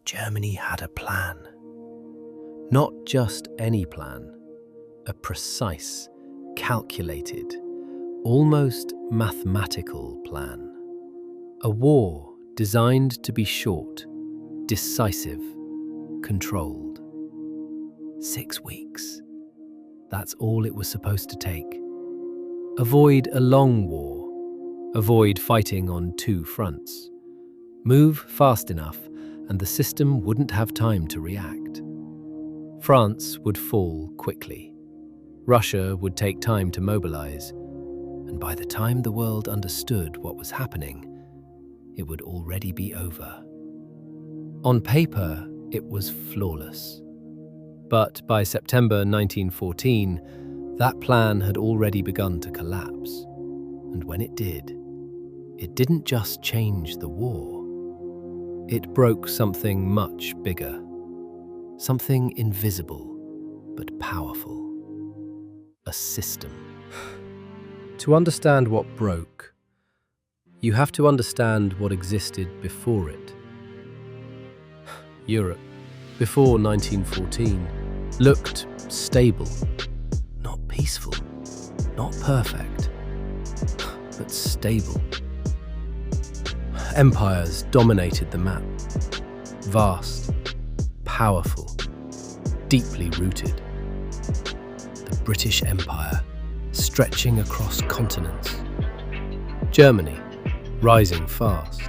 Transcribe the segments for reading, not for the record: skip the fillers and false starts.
Germany had a plan. Not just any plan, a precise, calculated, almost mathematical plan. A war designed to be short, decisive, controlled. 6 weeks. That's all it was supposed to take. Avoid a long war. Avoid fighting on 2 fronts. Move fast enough and the system wouldn't have time to react. France would fall quickly. Russia would take time to mobilize. And by the time the world understood what was happening, it would already be over. On paper, it was flawless. But by September 1914, that plan had already begun to collapse. And when it didn't just change the war. It broke something much bigger, something invisible but powerful. A system. To understand what broke, you have to understand what existed before it. Europe, before 1914, looked stable, not peaceful, not perfect, but stable. Empires dominated the map. Vast, powerful, deeply rooted. The British Empire, stretching across continents. Germany, rising fast.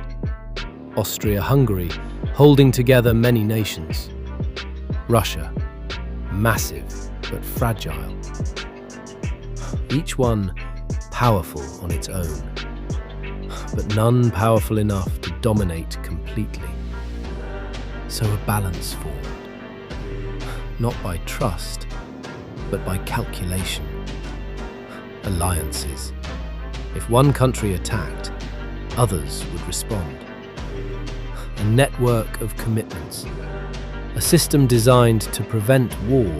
Austria-Hungary, holding together many nations. Russia, massive but fragile. Each one powerful on its own, but none powerful enough to dominate completely. So a balance formed, not by trust, but by calculation. Alliances. If one country attacked, others would respond. A network of commitments. A system designed to prevent war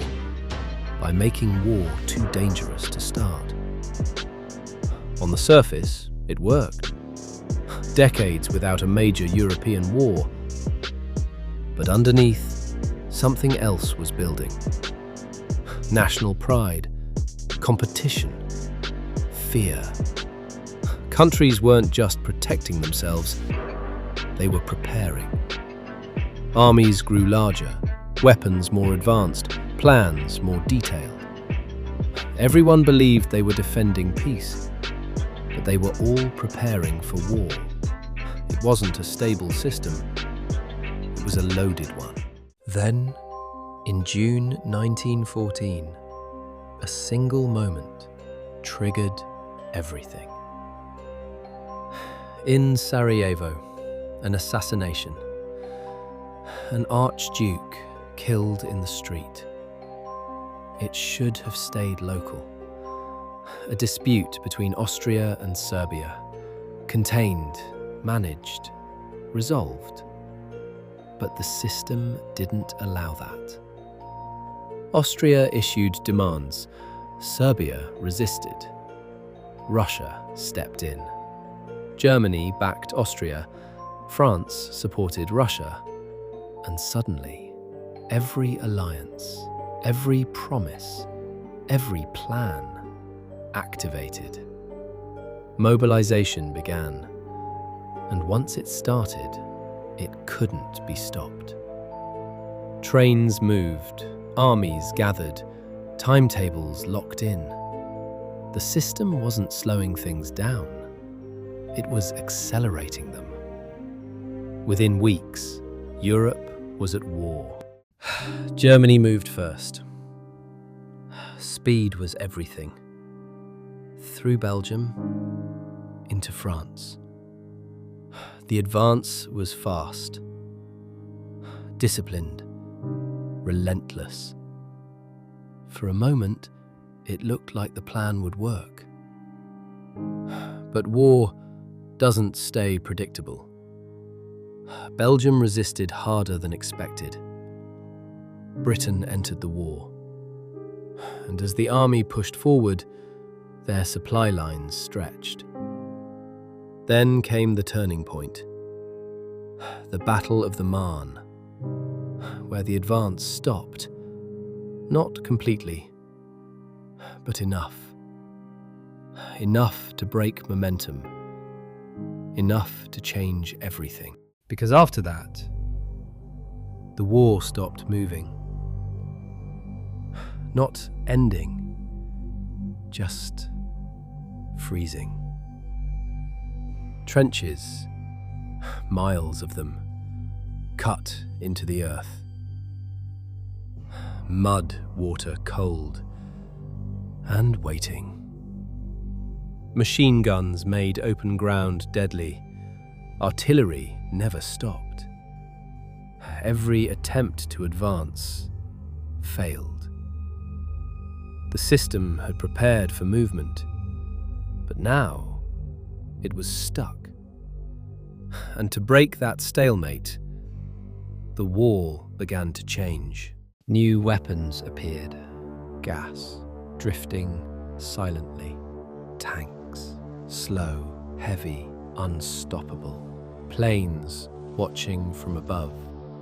by making war too dangerous to start. On the surface, it worked. Decades without a major European war. But underneath, something else was building. National pride, competition, fear. Countries weren't just protecting themselves, they were preparing. Armies grew larger, weapons more advanced, plans more detailed. Everyone believed they were defending peace, but they were all preparing for war. It wasn't a stable system, it was a loaded one. Then, in June 1914, a single moment triggered everything. In Sarajevo, an assassination. An archduke killed in the street. It should have stayed local. A dispute between Austria and Serbia. Contained, managed, resolved. But the system didn't allow that. Austria issued demands. Serbia resisted. Russia stepped in. Germany backed Austria. France supported Russia. And suddenly, every alliance, every promise, every plan activated. Mobilization began. And once it started, it couldn't be stopped. Trains moved, armies gathered, timetables locked in. The system wasn't slowing things down. It was accelerating them. Within weeks, Europe was at war. Germany moved first. Speed was everything. Through Belgium, into France. The advance was fast, disciplined, relentless. For a moment, it looked like the plan would work. But war doesn't stay predictable. Belgium resisted harder than expected. Britain entered the war. And as the army pushed forward, their supply lines stretched. Then came the turning point. The Battle of the Marne, where the advance stopped. Not completely, but enough. Enough to break momentum. Enough to change everything. Because after that, the war stopped moving. Not ending, just freezing. Trenches, miles of them, cut into the earth. Mud water cold and waiting. Machine guns made open ground deadly. Artillery never stopped. Every attempt to advance failed. The system had prepared for movement, but now it was stuck. And to break that stalemate, the war began to change. New weapons appeared. Gas, drifting silently. Tanks, slow, heavy, unstoppable. Planes watching from above.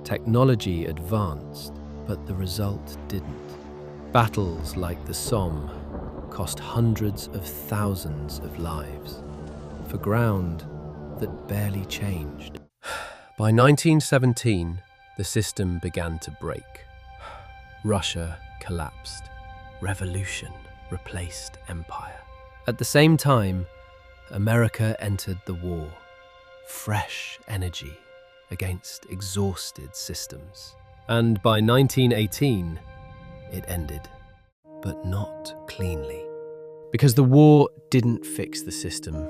Technology advanced, but the result didn't. Battles like the Somme cost hundreds of thousands of lives for ground that barely changed. By 1917, the system began to break. Russia collapsed. Revolution replaced empire. At the same time, America entered the war. Fresh energy against exhausted systems. And by 1918, it ended. But not cleanly. Because the war didn't fix the system.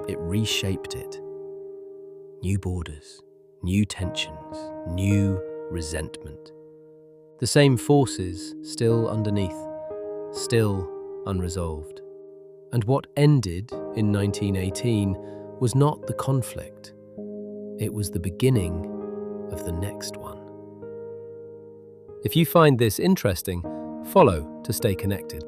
It reshaped it. New borders, new tensions, new resentment. The same forces still underneath, still unresolved. And what ended in 1918 was not the conflict. It was the beginning of the next one. If you find this interesting, follow to stay connected.